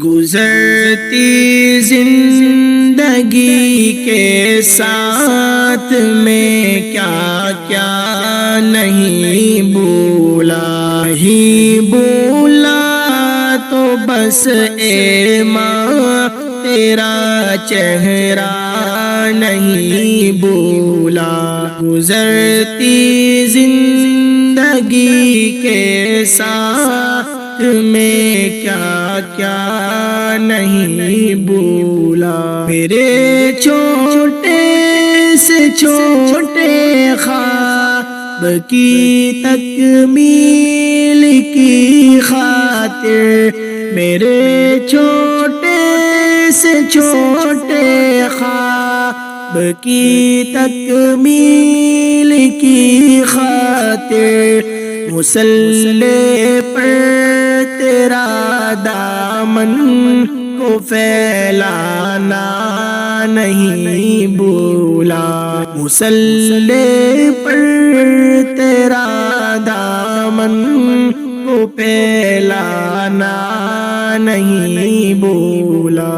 گزرتی زندگی کے ساتھ میں کیا کیا نہیں بولا، نہیں بولا تو بس اے ماں تیرا چہرہ نہیں بولا۔ گزرتی زندگی کے ساتھ میں کیا کیا نہیں بولا، میرے چھوٹے سے چھوٹے خواب کی تکمیل کی خاطر، میرے چھوٹے سے چھوٹے خواب کی تکمیل کی خاطر، مصلی پر تیرا دامن کو پھیلانا نہیں بولا، مصلی پر تیرا دامن کو پھیلانا نہیں بولا۔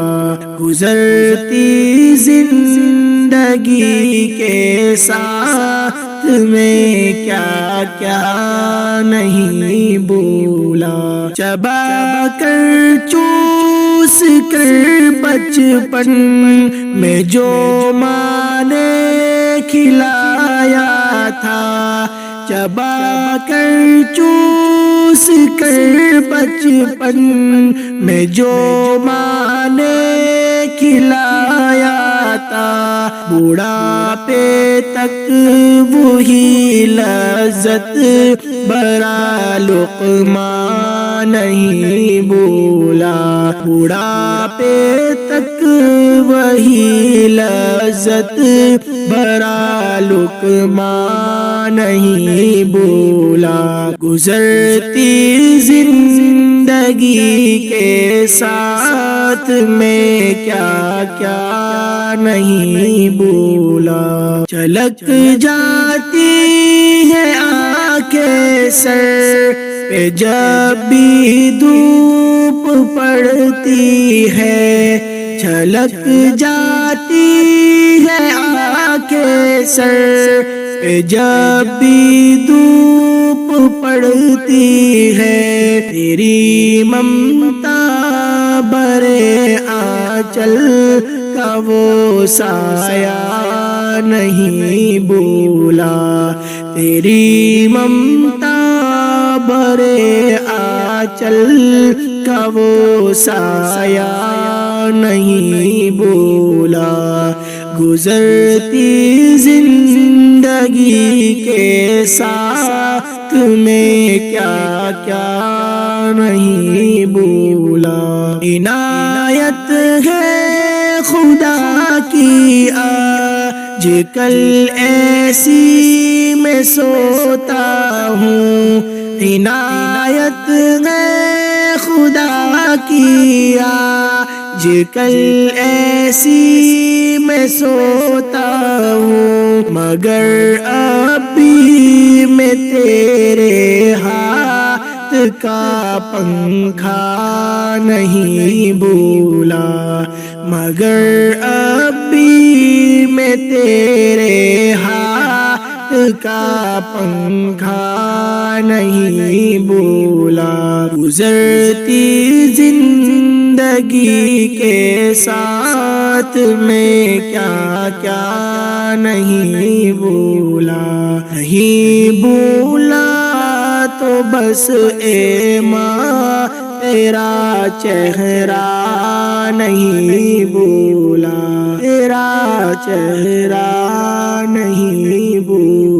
گزرتی زندگی کے ساتھ میں کیا کیا نہیں بولا، چبا کر چوس کر بچپن میں جو ماں نے کھلایا تھا، چبا کر چوس کر بچپن میں جو ماں نے کھلایا تھا، بڑھاپے تک وہی لذت بھرا لقمہ نہیں بولا، بڑھاپے تک وہی لذت بھرا لقمہ نہیں بولا۔ گزرتی زندگی کے ساتھ میں کیا کیا نہیں بولا، چلک جاتی ہے آنکھیں سر پہ جب بھی دھوپ پڑتی ہے، چھلک جاتی ہے آنکھیں سر پہ جب بھی دھوپ پڑتی ہے، تیری ممتا برے آنچل کا وہ سایہ نہیں بولا، تیری ممتا برے آنچل کا وہ سایہ نہیں بولا۔ گزرتی زندگی کے ساتھ میں کیا کیا نہیں بولا، عنایت ہے خدا کی آج کل ایسی میں سوتا ہوں، عنایت ہے خدا کی آج کل ایسی میں سوتا ہوں، مگر اب بھی میں تیرے ہاتھ کا پنکھا نہیں بولا، مگر اب بھی میں تیرے ہاتھ کا پنکھا نہیں بولا۔ گزرتی زندگی کے ساتھ میں کیا کیا نہیں بولا، نہیں بولا تو بس اے ماں تیرا چہرہ نہیں بولا، تیرا چہرہ نہیں بولا۔